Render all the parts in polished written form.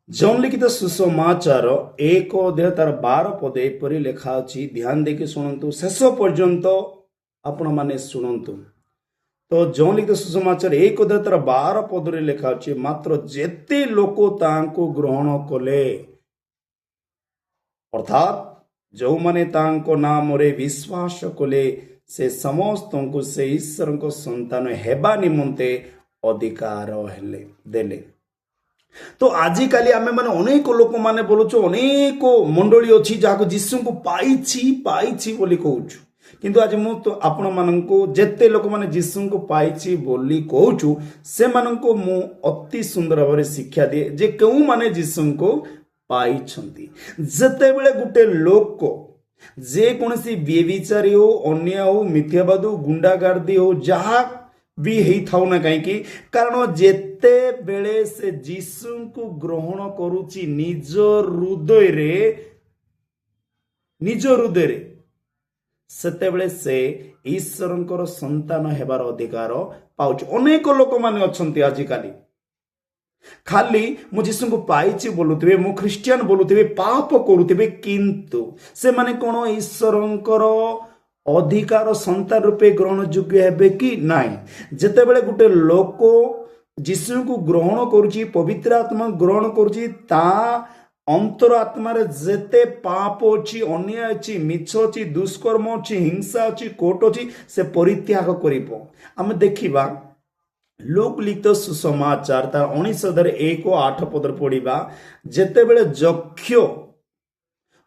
जौन लिखित सुसमाचार एक अध्याय तार 12 पद एपरी लेखा अछि। ध्यान देके शुणु, शेष पर्यंत आपण माने शुणु। तो जौन लिखित सुसमाचार एक अध्याय तार 12 पद लेखा अछि, मात्र जेते लोक तांको ग्रहण कले, अर्थात जो माने तांको नाम रे विश्वास कले, से समस्त को से ईश्वर को संतान हेबा निमंते अधिकार हेले देले। तो आजिकाली आमे माने अनेक लोक माने बोलुछु, अनेक मंडली अछि जाको जीसु को पाइछि बोली कहउछु। किंतु आज मु तो आपण माननको जेते लोक माने जीसु को पाइछि बोली कहउछु, से माननको मु अति सुंदर भाବରେ शिक्षा दिए जे केउ माने जीसु को पाइछंती। जते बेले गुटे लोक जे कोनसी व्यभिचारी हो, अन्य हो, मिथ्यावाद हो, गुंडागर्दी हो, जहा भी हेई थाउ ना कहीं, कारण जेते बेले से जीसु को ग्रहण करुची निज हृदय सेते बेले से ईश्वरंकर संतान हेबार अधिकार पाउछ। अनेक लोक माने अछंती आजिकाली खाली मु जीसु को पाइछि बोलुथिबे, मु ख्रिस्टियन बोलुथिबे, पाप करुथिबे, किंतु से माने कोन ईश्वरंकर अधिकार संतान रूपे ग्रहण योग्य हेबे कि नाही। जेते बेले गुटे लोक जीसु को ग्रहण करुची, पवित्र आत्मा ग्रहण करुची, ता अंतर आत्मा रे जेते पाप अछि, अन्याय अछि, मिछ अछि, दुष्कर्म अछि, हिंसा अछि, कोट अछि, से परित्याग करिवो। आमे देखिबा लोक लिखित सुसमाचार तार 19:1-8 पद पढ़िबा, जेते बेले जक्ष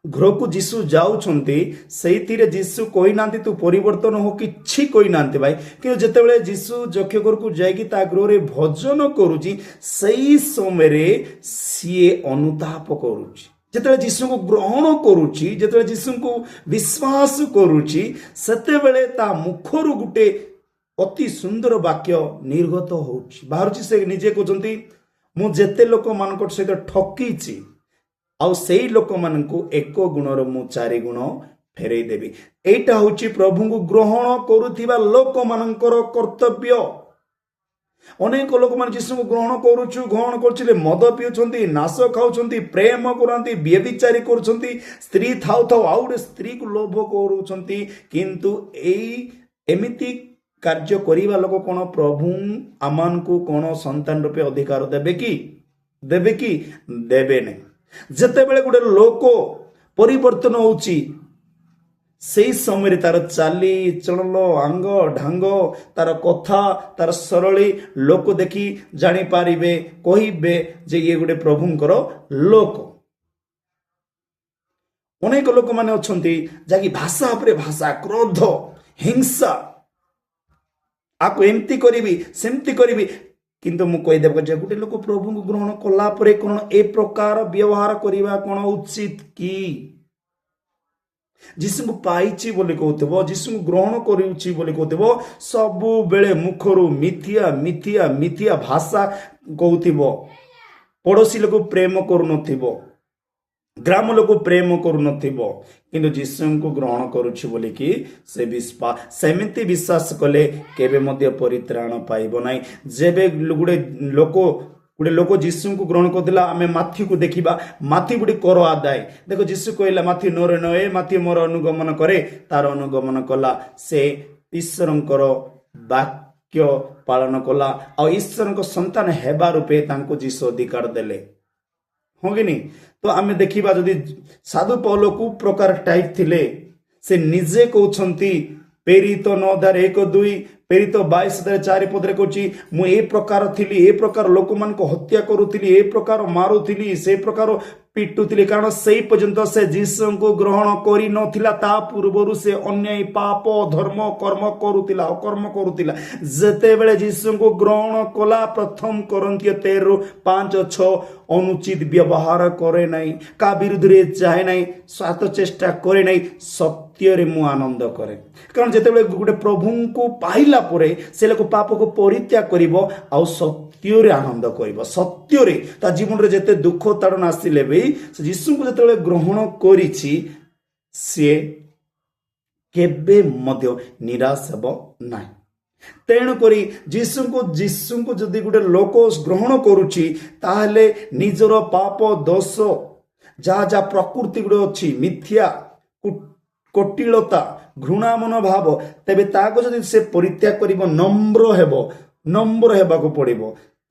घर को जीसु जाउछंती, सेइथिरे जीसु कहि नांती तू परिवर्तन हो किछि कहि नांती भाई, कि जेतेबेले जीसु जक्ष घर को जाइकी ता गृह रे भजन करूची, सेई समय रे सिए अनुताप करूची। जेतेबेले जीसु को ग्रहण करूची, जेतेबेले जीसु को विश्वास करूची, सेतेबेले ता मुखरु गुटे अति सुंदर वाक्य निर्गत होउची, बाहरुची। से निजे कहउचंती, मु जेते लोक मानक सहित ठकीची, आउ सेई लोक मानकु एक गुणर मु 4 गुण फेरई देबी। एटा होची प्रभु को ग्रहण करुथिबा लोक मानकर कर्तव्य। अनेक लोक मान जीसु को ग्रहण करछिले मद पिउछंती, नाश खाउछंती, प्रेम करंती, व्यभिचारी करछंती, स्त्री थाउ थाउ आउडे स्त्री को लोभ करूछंती, किंतु एई एमिति कार्य करिबा लोक कोन प्रभु आमान को कोन संतान रूपे अधिकार देबे कि देबे नै। जेते बेले गुटे लोक परिवर्तन होउची, सेई समय तार चाली चलन, अंग ढांग, तार कथा, तार सरली लोक देखी जानी पारिबे, कहिबे जे ये गुटे प्रभुंकर लोक। अनेक लोक माने अछंती जाकी भाषा उपरे भाषा, क्रोध, हिंसा, आको एमती करिबी सेमती करिबी, किंतु मु कहि देबो जे गुटे लोक प्रभु को ग्रहण कला परे कोन ए प्रकार व्यवहार करिबा कोन उचित कि? जीसु को पाइछि बोली कहउतबो, जीसु को ग्रहण करिउछि बोली कहउतबो, सबु बेले मुखरु मिथ्या मिथ्या मिथ्या भाषा कहउतबो, पड़ोसी लोक प्रेम करू नथिबो, ग्राम लोक प्रेम करू नथिबो, किंतु जीसु को ग्रहण करूछि बोली कि से सेमिति विश्वास कले केबे मध्य परित्राण पाइबो नाही। जेबे गुटे लोक जीसु को ग्रहण करथिला, आमे माथी को देखिबा, माथी गुडी कर आदाय। देखो जीसु कहला माथी नरे नए, माथी मोर अनुगमन करे, तार अनुगमन कला, से ईश्वरंकर वाक्य पालन कला, आ ईश्वरंक संतान हेबा रूपे तांको जीसु अधिकार देले, हो कि नहीं। तो आमे देखिबा जदि साधु पौल को प्रकार टाइप थिले, से निजे कहउछंती प्रेरित 9:1-2, प्रेरित 22:4 पदरे कहउची, मु ए प्रकार थिली, ए प्रकार लोक मान को हत्या करूथिली, ए प्रकार मारुथिली, से प्रकार पिटुथिली, कारण सेई पर्यंत से जीसु को ग्रहण करि नथिला। ता पूर्वरु से अन्याय पाप धर्म कर्म करूथिला। जेते बेले जीसु को ग्रहण कला, प्रथम कोरिन्थियो 13:5-6 अनुचित व्यवहार करे नाही, का विरुद्ध रे जाए नाही, स्वार्थ चेष्टा करे नाही, सत्य रे मु आनंद करे। कारण जेते बेले गुटे प्रभु को पाइला परे से लोक पाप को परित्याग करिवो, आ सत्य रे आनंद करिवो। सत्य रे ता जीवन रे जेते दुख ताड़न आसिले भी से जीसु को जेते ग्रहण करिछि, से केबे मध्य निराश हेबो नाही। ତେଣୁକରି ଯୀଶୁଙ୍କୁ ଯଦି ଗୋଟେ ଲୋକ ଗ୍ରହଣ କରୁଛି ତାହେଲେ ନିଜର ପାପ ଦୋଷ ଯାହା ଯାହା ପ୍ରକୃତି ଗୁଡେ ଅଛି ମିଥ୍ୟା କଟିଳତା ଘୃଣା ମନୋଭାବ ତେବେ ତାହାକୁ ଯଦି ସେ ପରିତ୍ୟାଗ କରିବ ନମ୍ର ହେବାକୁ ପଡିବ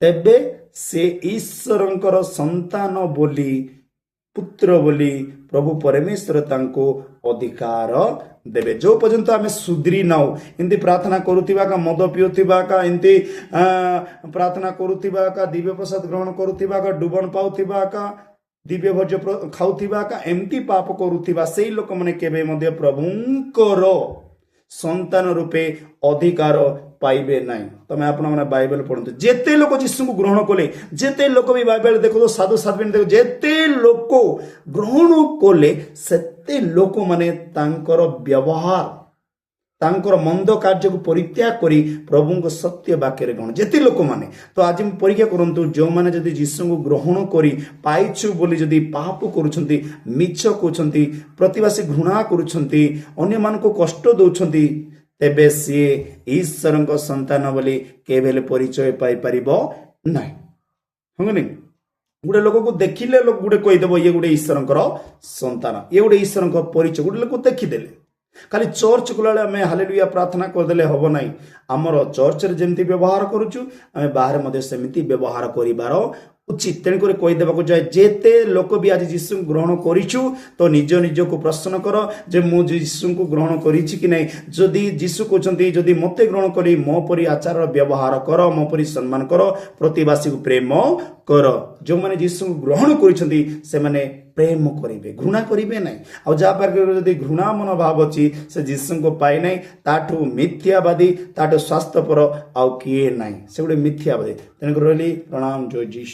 ତେବେ ସେ ଈଶ୍ୱରଙ୍କର ସନ୍ତାନ ବୋଲି ପୁତ୍ର ବୋଲି ପ୍ରଭୁ ପରମେଶ୍ୱର ତାଙ୍କୁ ଅଧିକାର ଦେବେ। ଯୋଉ ପର୍ଯ୍ୟନ୍ତ ଆମେ ସୁଧୁରି ନାଉ ଏମିତି ପ୍ରାର୍ଥନା କରୁଥିବା କା ମଦ ପିଉଥିବା କା ଏମିତି ପ୍ରାର୍ଥନା କରୁଥିବା କା ଦିବ୍ୟ ପ୍ରସାଦ ଗ୍ରହଣ କରୁଥିବା କା ଡୁବନ ପାଉଥିବା କା ଦିବ୍ୟ ଭୋଜ୍ୟ ଖାଉଥିବା କା ଏମିତି ପାପ କରୁଥିବା ସେଇ ଲୋକମାନେ କେବେ ମଧ୍ୟ ପ୍ରଭୁଙ୍କର ସନ୍ତାନ ରୂପେ ଅଧିକାର ପାଇବେ ନାହିଁ। ତମେ ଆପଣମାନେ ବାଇବେଲ ପଢନ୍ତୁ ଯେତେ ଲୋକ ଯୀଶୁଙ୍କୁ ଗ୍ରହଣ କଲେ ଯେତେ ଲୋକ ବି ବାଇବେଲ ଦେଖୁ ସାଧୁ ସାଧୁ ଦେଖୁ ଯେତେ ଲୋକ ଗ୍ରହଣ କଲେ ସେତେ ଲୋକମାନେ ତାଙ୍କର ବ୍ୟବହାର ତାଙ୍କର ମନ୍ଦ କାର୍ଯ୍ୟକୁ ପରିତ୍ୟାଗ କରି ପ୍ରଭୁଙ୍କ ସତ୍ୟ ବାକ୍ୟରେ ଗ୍ରହଣ ଯେତେ ଲୋକମାନେ ତ ଆଜି ପରୀକ୍ଷା କରନ୍ତୁ ଯେଉଁମାନେ ଯଦି ଯୀଶୁଙ୍କୁ ଗ୍ରହଣ କରି ପାଇଛୁ ବୋଲି ଯଦି ପାପ କରୁଛନ୍ତି ମିଛ କହୁଛନ୍ତି ପ୍ରତିବାସୀ ଘୃଣା କରୁଛନ୍ତି ଅନ୍ୟମାନଙ୍କୁ କଷ୍ଟ ଦଉଛନ୍ତି ତେବେ ସିଏ ଈଶ୍ୱରଙ୍କ ସନ୍ତାନ ବୋଲି କେବେ ହେଲେ ପରିଚୟ ପାଇପାରିବ ନାହିଁ। ହଁ କି ଗୋଟେ ଲୋକକୁ ଦେଖିଲେ ଗୋଟେ କହିଦେବ ଇଏ ଗୋଟେ ଈଶ୍ୱରଙ୍କର ସନ୍ତାନ ଇଏ ଗୋଟେ ଈଶ୍ୱରଙ୍କ ପରିଚୟ ଗୋଟେ ଲୋକ ଦେଖିଦେଲେ ଖାଲି ଚର୍ଚ୍ଚ ଗଲାବେଳେ ଆମେ ହାଲେଲୁୟା ପ୍ରାର୍ଥନା କରିଦେଲେ ହବ ନାହିଁ। ଆମର ଚର୍ଚ୍ଚରେ ଯେମିତି ବ୍ୟବହାର କରୁଛୁ ଆମେ ବାହାରେ ମଧ୍ୟ ସେମିତି ବ୍ୟବହାର କରିବାର ଉଚିତ। ତେଣୁକରି କହିଦେବାକୁ ଯାଏ ଯେତେ ଲୋକ ବି ଆଜି ଯୀଶୁଙ୍କୁ ଗ୍ରହଣ କରିଛୁ ତ ନିଜ ନିଜକୁ ପ୍ରଶ୍ନ କର ଯେ ମୁଁ ଯୀଶୁଙ୍କୁ ଗ୍ରହଣ କରିଛି କି ନାହିଁ। ଯଦି ଯୀଶୁ କହୁଛନ୍ତି ଯଦି ମୋତେ ଗ୍ରହଣ କରି ମୋ ପରି ଆଚାରର ବ୍ୟବହାର କର ମୋ ପରି ସମ୍ମାନ କର ପ୍ରତିବାସୀକୁ ପ୍ରେମ କର। ଯେଉଁମାନେ ଯୀଶୁଙ୍କୁ ଗ୍ରହଣ କରିଛନ୍ତି ସେମାନେ ପ୍ରେମ କରିବେ ଘୃଣା କରିବେ ନାହିଁ। ଆଉ ଯାହା ପାଖରେ ଯଦି ଘୃଣା ମନୋଭାବ ଅଛି ସେ ଯୀଶୁଙ୍କୁ ପାଇ ନାହିଁ ତାଠୁ ମିଥ୍ୟାବାଦୀ ତାଠୁ ସ୍ୱାସ୍ଥ୍ୟପର ଆଉ କିଏ ନାହିଁ ସେ ଗୋଟେ ମିଥ୍ୟାବାଦୀ। ତେଣୁକରି ରହିଲି ପ୍ରଣାମ ଜୟ ଯୀଶୁ।